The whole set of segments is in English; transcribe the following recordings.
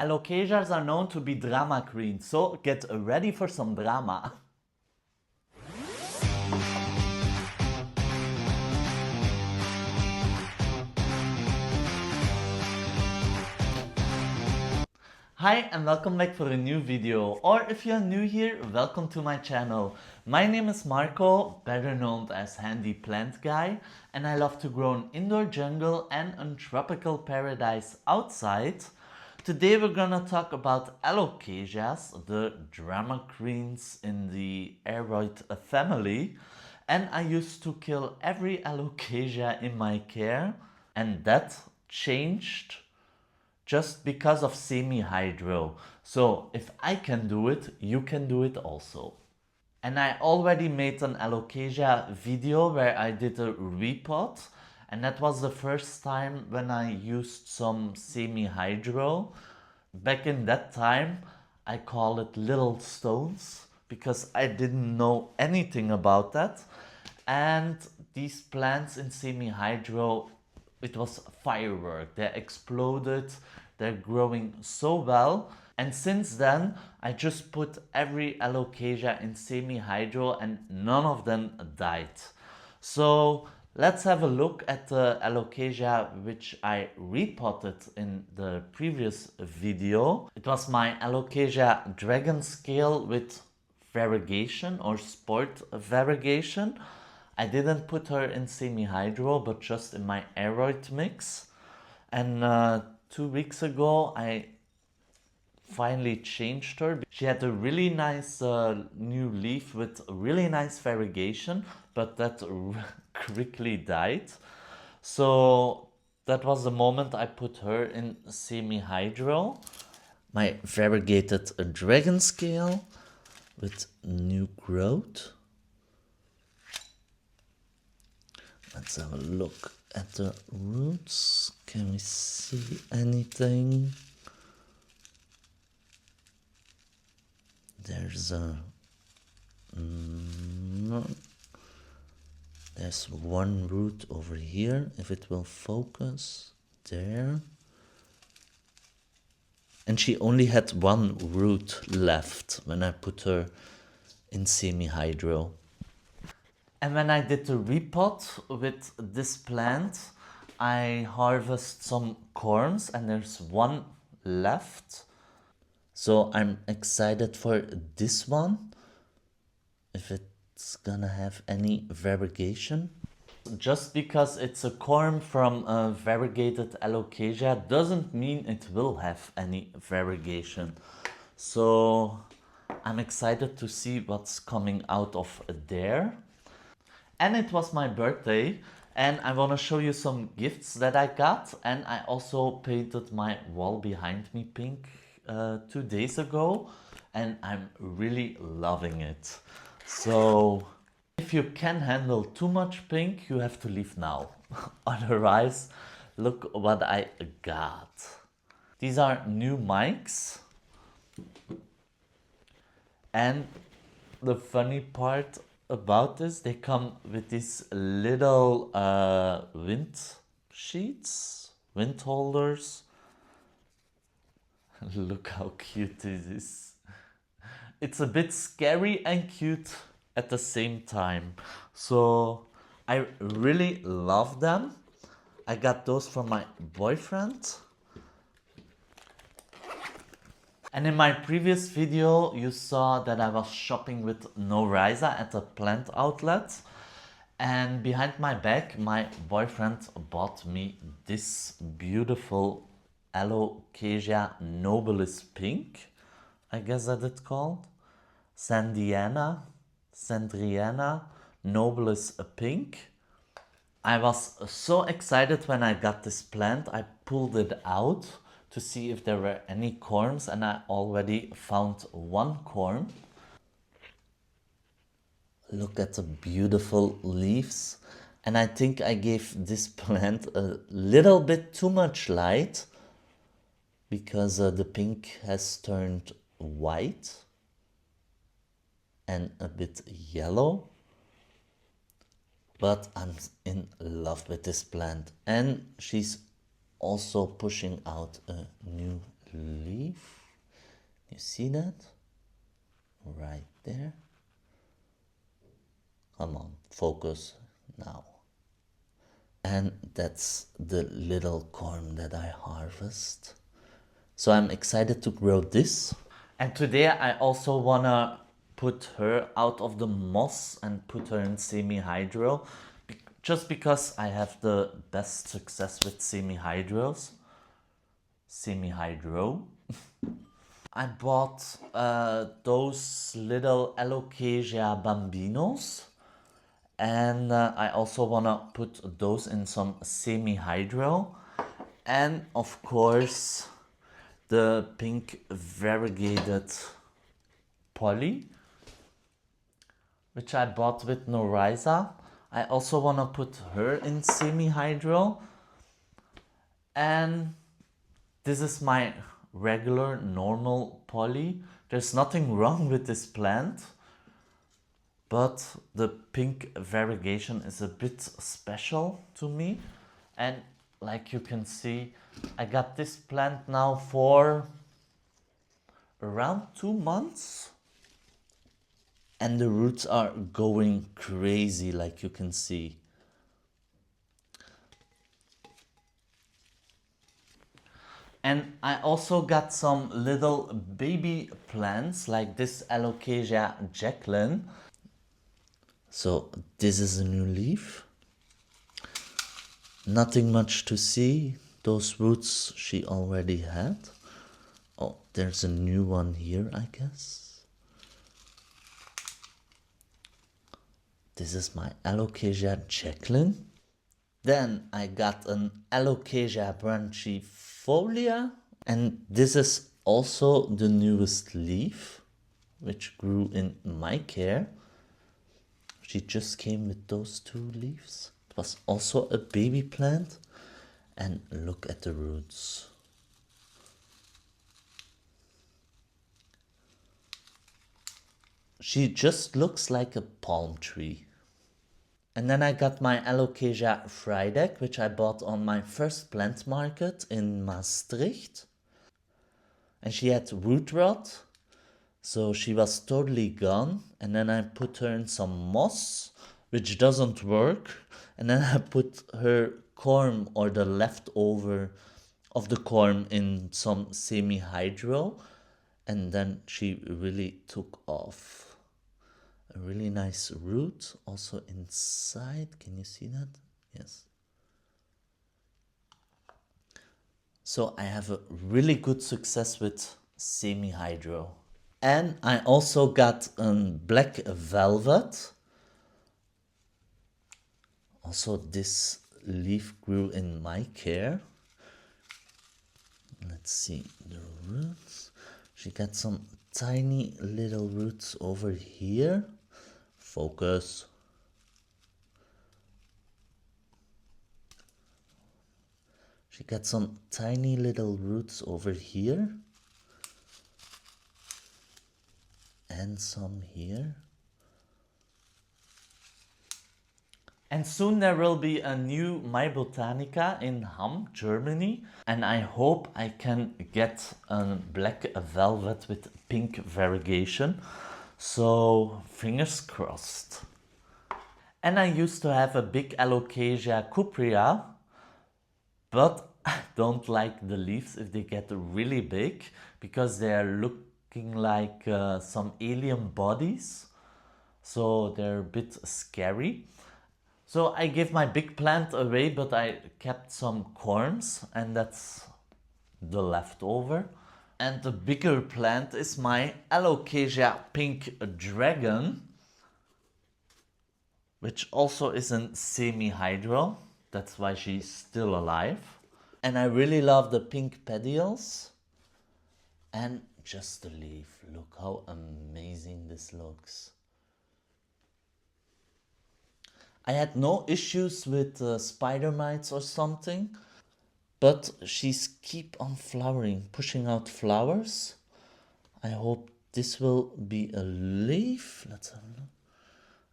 Alocasias are known to be drama queens, so get ready for some drama. Hi and welcome back for a new video, or if you're new here, welcome to my channel. My name is Marco, better known as Handy Plant Guy, and I love to grow an indoor jungle and a tropical paradise outside. Today we're gonna talk about alocasias, the drama queens in the aroid family, and I used to kill every alocasia in my care, and that changed just because of semi-hydro. So if I can do it, you can do it also. And I already made an alocasia video where I did a repot, and that was the first time when I used some semi-hydro. Back in that time, I call it little stones because I didn't know anything about that. And these plants in semi-hydro, it was firework. They exploded, they're growing so well. And since then, I just put every alocasia in semi-hydro and none of them died. So let's have a look at the alocasia which I repotted in the previous video. It was my alocasia dragon scale with variegation or sport variegation. I didn't put her in semi-hydro, but just in my aroid mix. And 2 weeks ago, I finally changed her. She had a really nice new leaf with really nice variegation, but that quickly died. So that was the moment I put her in semi-hydro. My variegated dragon scale with new growth. Let's have a look at the roots. Can we see anything? There's a... no. There's one root over here, if it will focus. There. And she only had one root left when I put her in semi-hydro. And when I did the repot with this plant, I harvested some corms and there's one left. So I'm excited for this one, if it's gonna have any variegation. Just because it's a corm from a variegated alocasia doesn't mean it will have any variegation. So I'm excited to see what's coming out of there. And it was my birthday, and I want to show you some gifts that I got. And I also painted my wall behind me pink 2 days ago, and I'm really loving it. So if you can handle too much pink, you have to leave now. Otherwise, look what I got. These are new mics. And the funny part about this, they come with these little wind sheets, wind holders. Look how cute this is. It's a bit scary and cute at the same time. So I really love them. I got those from my boyfriend. And in my previous video, you saw that I was shopping with No Riza at a plant outlet. And behind my back, my boyfriend bought me this beautiful Alocasia nobilis pink. I guess that it's called. Sandriana nobilis pink. I was so excited when I got this plant. I pulled it out to see if there were any corms, and I already found one corm. Look at the beautiful leaves. And I think I gave this plant a little bit too much light because the pink has turned white and a bit yellow. But I'm in love with this plant, and she's also pushing out a new leaf. You see that? Right there. Come on, focus now. And that's the little corn that I harvest. So I'm excited to grow this. And today I also wanna put her out of the moss and put her in semi-hydro. Just because I have the best success with semi-hydros. Semi-hydro. I bought those little Alocasia bambinos. And I also wanna put those in some semi-hydro. And of course, the pink variegated poly, which I bought with Noriza. I also want to put her in semi-hydro. And this is my regular normal poly. There's nothing wrong with this plant, but the pink variegation is a bit special to me. And like you can see, I got this plant now for around 2 months. And the roots are going crazy, like you can see. And I also got some little baby plants, like this Alocasia Jacqueline. So this is a new leaf. Nothing much to see. Those roots she already had. Oh, there's a new one here, I guess. This is my Alocasia Jacqueline. Then I got an Alocasia branchifolia. And this is also the newest leaf, which grew in my care. She just came with those 2 leaves. It was also a baby plant. And look at the roots. She just looks like a palm tree. And then I got my Alocasia Friedeck, which I bought on my first plant market in Maastricht. And she had root rot, so she was totally gone. And then I put her in some moss, which doesn't work. And then I put her corm, or the leftover of the corm, in some semi-hydro. And then she really took off. A really nice root also inside. Can you see that? Yes. So I have a really good success with semi-hydro. And I also got a black velvet. Also this leaf grew in my care. Let's see the roots. She got some tiny little roots over here. Focus. She got some tiny little roots over here. And some here. And soon there will be a new My Botanica in Hamm, Germany. And I hope I can get a black velvet with pink variegation. So fingers crossed. And I used to have a big Alocasia cuprea, but I don't like the leaves if they get really big, because they are looking like some alien bodies. So they're a bit scary. So I gave my big plant away, but I kept some corms, and that's the leftover. And the bigger plant is my Alocasia Pink Dragon, which also is in semi-hydro. That's why she's still alive. And I really love the pink petioles. And just the leaf. Look how amazing this looks. I had no issues with spider mites or something. But she's keep on flowering, pushing out flowers. I hope this will be a leaf. Let's have a look.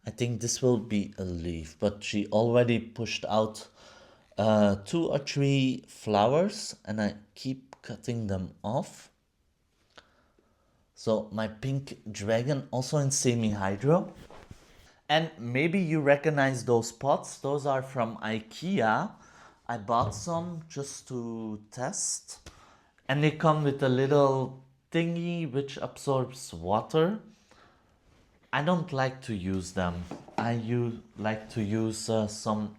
I think this will be a leaf, but she already pushed out 2 or 3 flowers, and I keep cutting them off. So my pink dragon also in semi-hydro. And maybe you recognize those pots. Those are from IKEA. I bought some just to test. And they come with a little thingy which absorbs water. I don't like to use them. I like to use some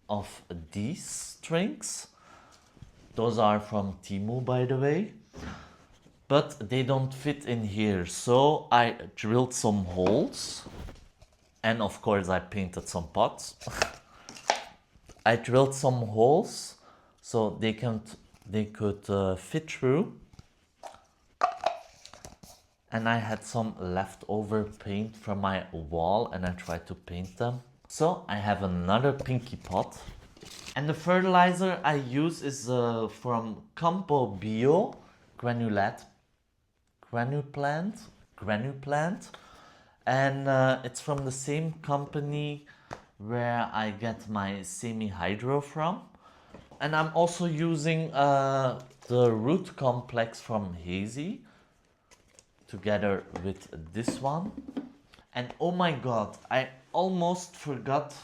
of these strings. Those are from Temu, by the way. But they don't fit in here. So I drilled some holes. And of course I painted some pots. I drilled some holes so they could fit through. And I had some leftover paint from my wall and I tried to paint them. So I have another pinky pot. And the fertilizer I use is from Compo Bio GranuPlant. And it's from the same company where I get my semi-hydro from. And I'm also using the Rootcomplex from Hazy together with this one. And oh my god, I almost forgot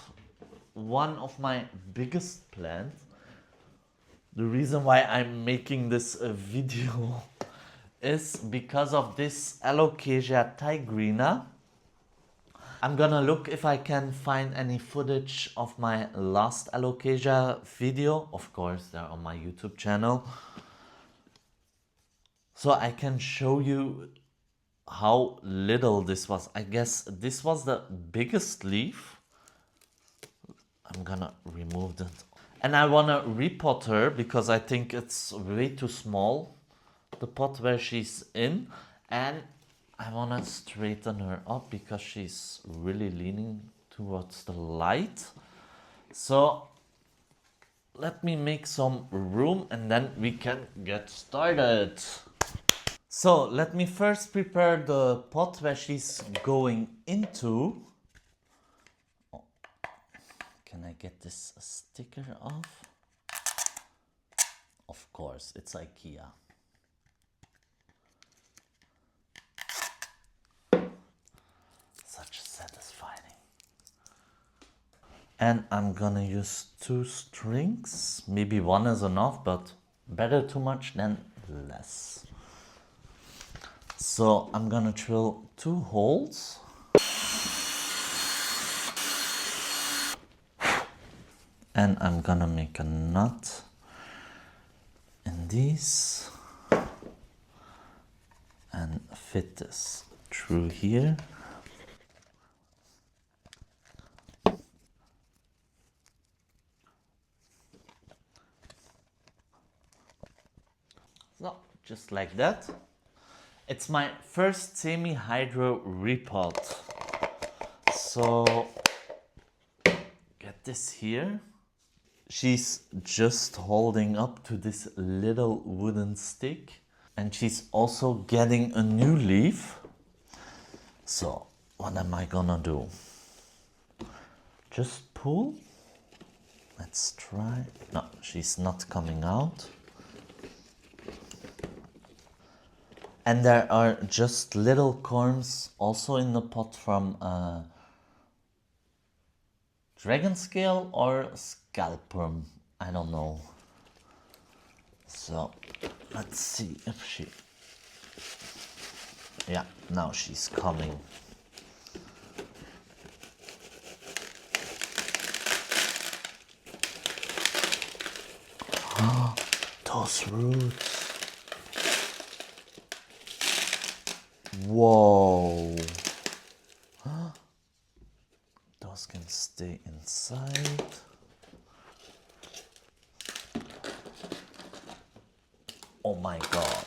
one of my biggest plants. The reason why I'm making this video is because of this Alocasia tigrina. I'm gonna look if I can find any footage of my last Alocasia video. Of course, they're on my YouTube channel. So I can show you how little this was. I guess this was the biggest leaf. I'm gonna remove that. And I wanna repot her because I think it's way too small, the pot where she's in. And I wanna straighten her up because she's really leaning towards the light. So let me make some room and then we can get started. So let me first prepare the pot where she's going into. Oh, can I get this sticker off? Of course, it's IKEA. Such satisfying. And I'm gonna use 2 strings. Maybe 1 is enough, but better too much than less. So I'm gonna drill 2 holes. And I'm gonna make a knot in these and fit this through here. So just like that. It's my first semi-hydro repot. So get this here. She's just holding up to this little wooden stick. And she's also getting a new leaf. So what am I gonna do? Just pull. Let's try. No, she's not coming out. And there are just little corms also in the pot from dragon scale or scalpum. I don't know. So let's see if she... Yeah, now she's coming. Oh, those roots. Whoa. Those can stay inside. Oh my god.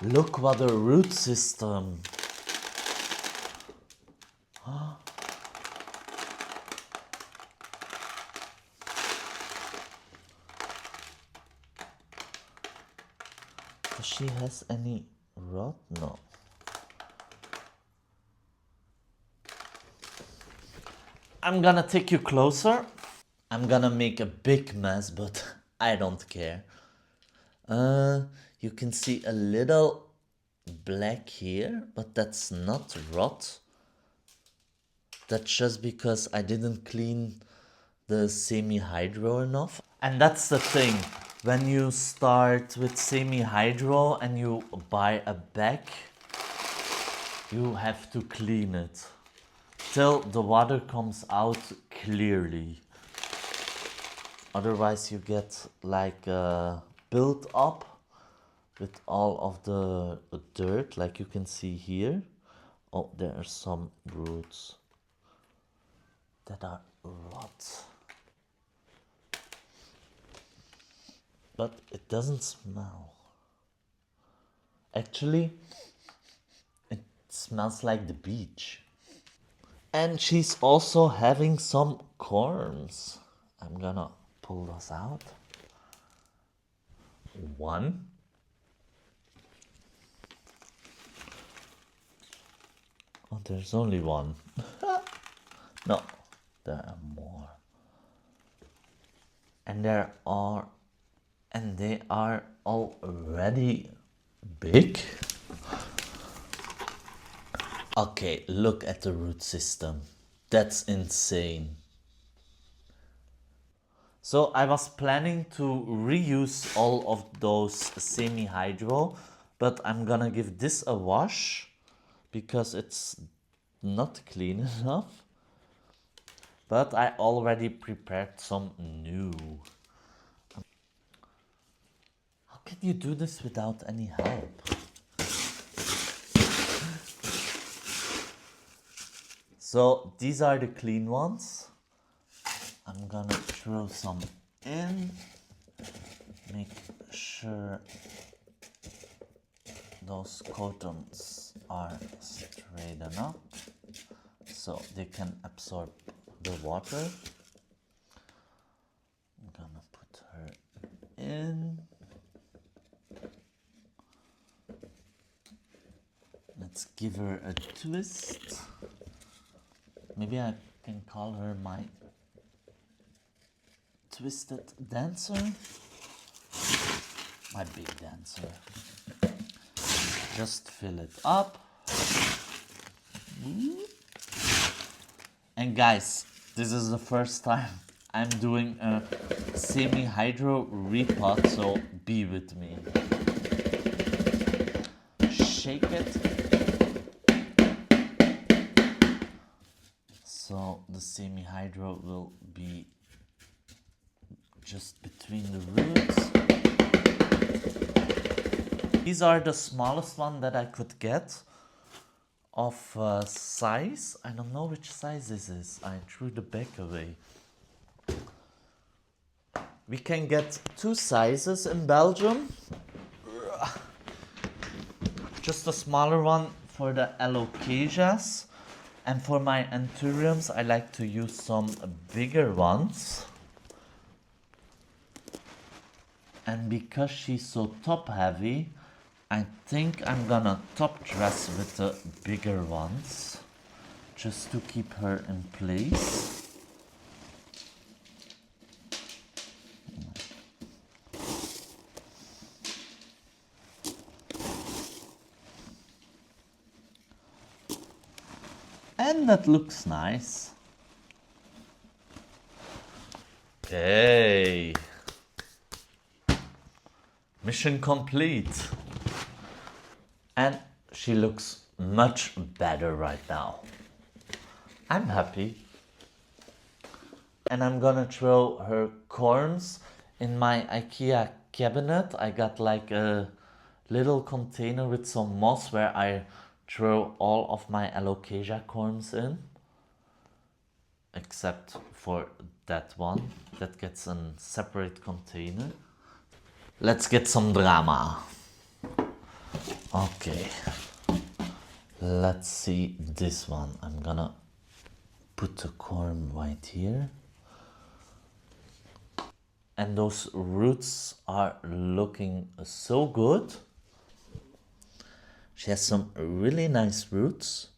Look what a root system. Does she has any rot? No. I'm gonna take you closer. I'm gonna make a big mess, but I don't care. You can see a little black here, but that's not rot. That's just because I didn't clean the semi-hydro enough. And that's the thing, when you start with semi-hydro and you buy a bag, you have to clean it till the water comes out clearly. Otherwise you get like built up with all of the dirt, like you can see here. Oh, there are some roots that are rot. But it doesn't smell. Actually, it smells like the beach. And she's also having some corms. I'm gonna pull those out. One. Oh, there's only one. No, there are more. And they are already big. Okay, look at the root system. That's insane. So I was planning to reuse all of those semi-hydro, but I'm gonna give this a wash because it's not clean enough. But I already prepared some new. How can you do this without any help? So these are the clean ones. I'm gonna throw some in. Make sure those cottons are straightened up so they can absorb the water. I'm gonna put her in. Let's give her a twist. Maybe I can call her my twisted dancer. My big dancer. Just fill it up. And guys, this is the first time I'm doing a semi-hydro repot, so be with me. Shake it. So the semi-hydro will be just between the roots. These are the smallest one that I could get of size. I don't know which size this is. I threw the bag away. We can get two sizes in Belgium. Just a smaller one for the alocasias. And for my anthuriums, I like to use some bigger ones. And because she's so top heavy, I think I'm gonna top dress with the bigger ones, just to keep her in place. And that looks nice. Okay. Mission complete. And she looks much better right now. I'm happy. And I'm gonna throw her corms in my IKEA cabinet. I got like a little container with some moss where I throw all of my alocasia corms in. Except for that one that gets a separate container. Let's get some drama. Okay, let's see this one. I'm gonna put the corm right here. And those roots are looking so good. She has some really nice roots.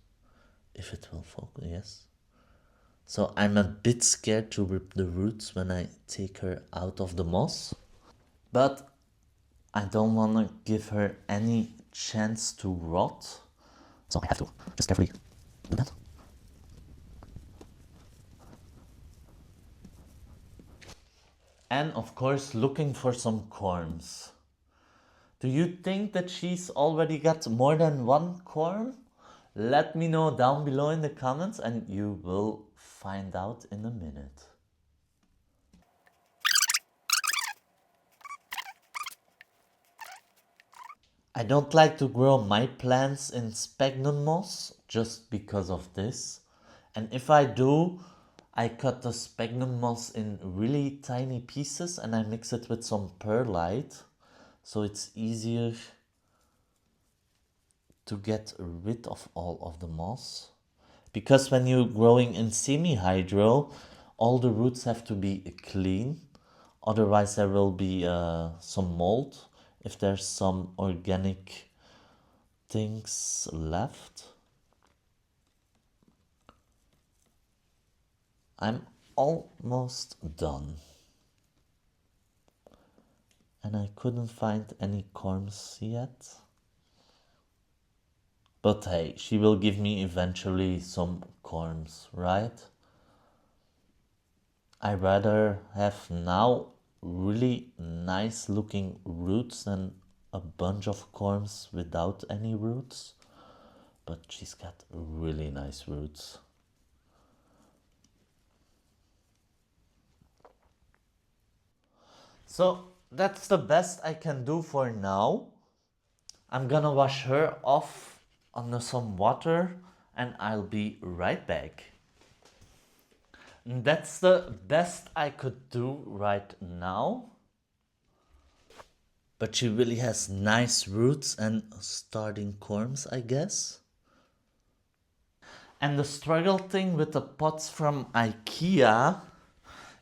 If it will focus, yes. So I'm a bit scared to rip the roots when I take her out of the moss. But I don't want to give her any chance to rot. So I have to just carefully do that. And of course looking for some corms. Do you think that she's already got more than one corm? Let me know down below in the comments and you will find out in a minute. I don't like to grow my plants in sphagnum moss just because of this. And if I do, I cut the sphagnum moss in really tiny pieces and I mix it with some perlite. So it's easier to get rid of all of the moss. Because when you're growing in semi-hydro, all the roots have to be clean. Otherwise there will be some mold if there's some organic things left. I'm almost done. And I couldn't find any corms yet. But hey, she will give me eventually some corms, right? I rather have now really nice looking roots than a bunch of corms without any roots. But she's got really nice roots. So that's the best I can do for now. I'm gonna wash her off under some water and I'll be right back. And that's the best I could do right now. But she really has nice roots and starting corms, I guess. And the struggle thing with the pots from IKEA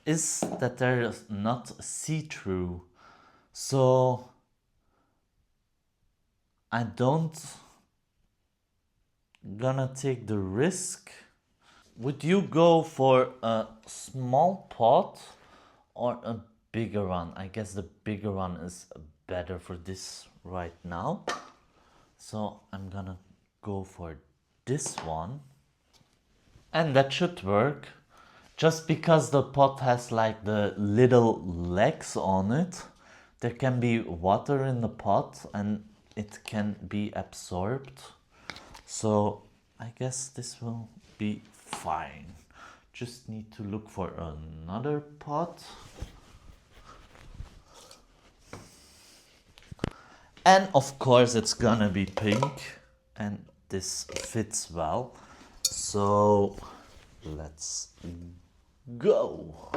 is that they're not see-through. So I don't gonna take the risk. Would you go for a small pot or a bigger one? I guess the bigger one is better for this right now. So I'm gonna go for this one. And that should work. Just because the pot has like the little legs on it, there can be water in the pot and it can be absorbed. So I guess this will be fine. Just need to look for another pot. And of course it's gonna be pink and this fits well. So let's go.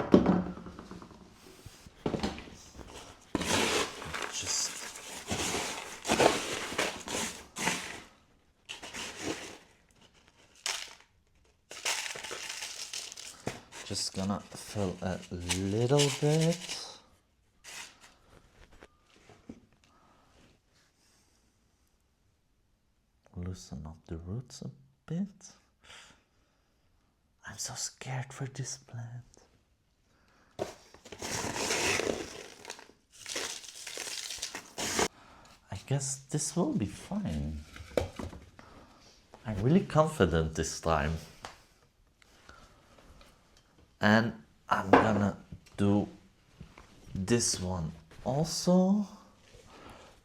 Just gonna fill a little bit. Loosen up the roots a bit. I'm so scared for this plant. I guess this will be fine. I'm really confident this time. And I'm gonna do this one also.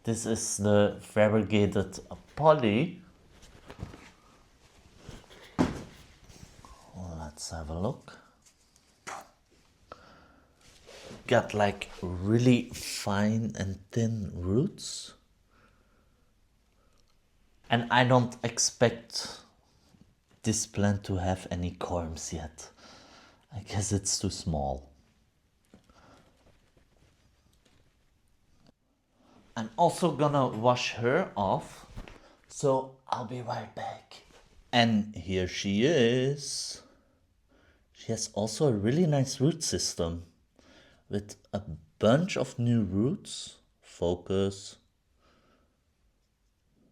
This is the Variegated poly. Let's have a look. Got like really fine and thin roots. And I don't expect this plant to have any corms yet. I guess it's too small. I'm also gonna wash her off, so I'll be right back. And here she is. She has also a really nice root system with a bunch of new roots. Focus.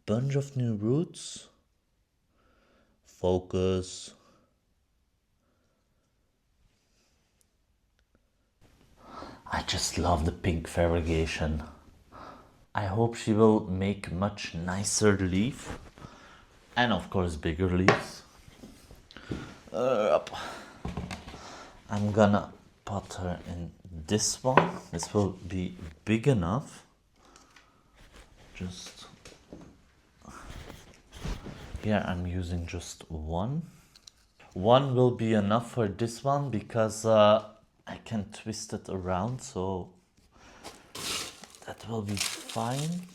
Bunch of new roots. Focus. just love the pink variegation. I hope she will make much nicer leaf. And of course bigger leaves. I'm gonna put her in this one. This will be big enough. Just here I'm using just one. One will be enough for this one because I can twist it around, so that will be fine.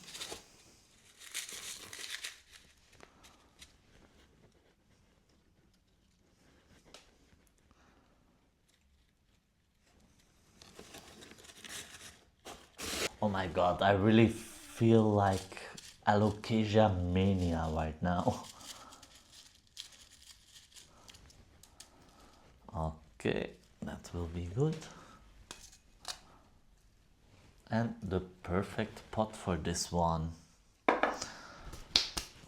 Oh my god, I really feel like Alocasia mania right now. Okay, that will be good. And the perfect pot for this one.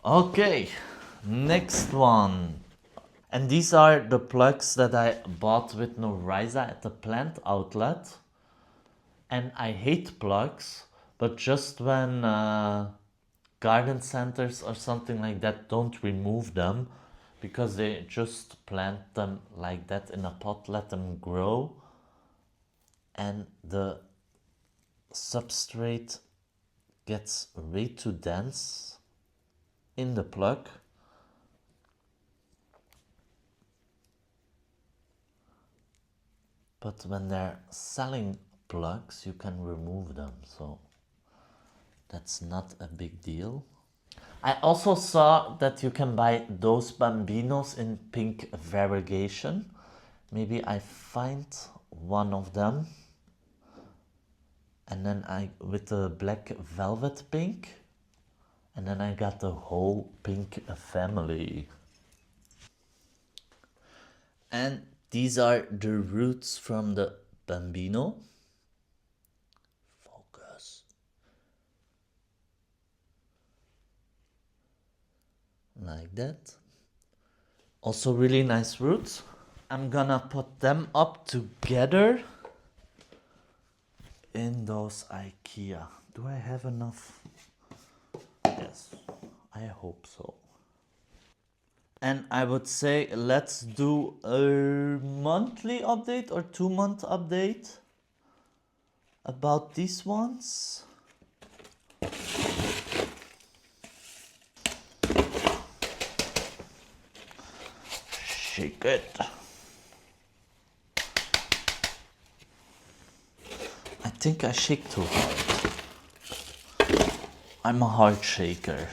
Okay, next one. And these are the plugs that I bought with Noriza at the plant outlet. And I hate plugs, but just when garden centers or something like that don't remove them, because they just plant them like that in a pot, let them grow, and the substrate gets way too dense in the plug. But when they're selling plugs, you can remove them, so that's not a big deal. I also saw that you can buy those bambinos in pink variegation. Maybe I find one of them. And then with the black velvet pink. And then I got the whole pink family. And these are the roots from the bambino. Focus. Like that. Also really nice roots. I'm gonna put them up together in those IKEA. Do I have enough? Yes, I hope so. And I would say let's do a monthly update or 2-month update about these ones. Shake it. I think I shake too hard. I'm a hard shaker.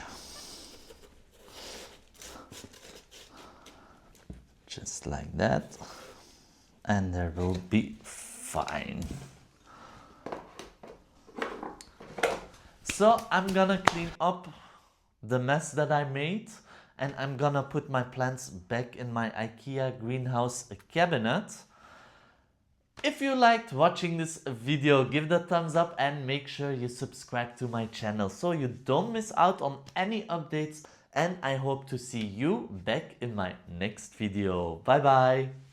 Just like that. And there will be fine. So I'm gonna clean up the mess that I made, and I'm gonna put my plants back in my IKEA greenhouse cabinet. If you liked watching this video, give it a thumbs up and make sure you subscribe to my channel so you don't miss out on any updates, and I hope to see you back in my next video. Bye bye!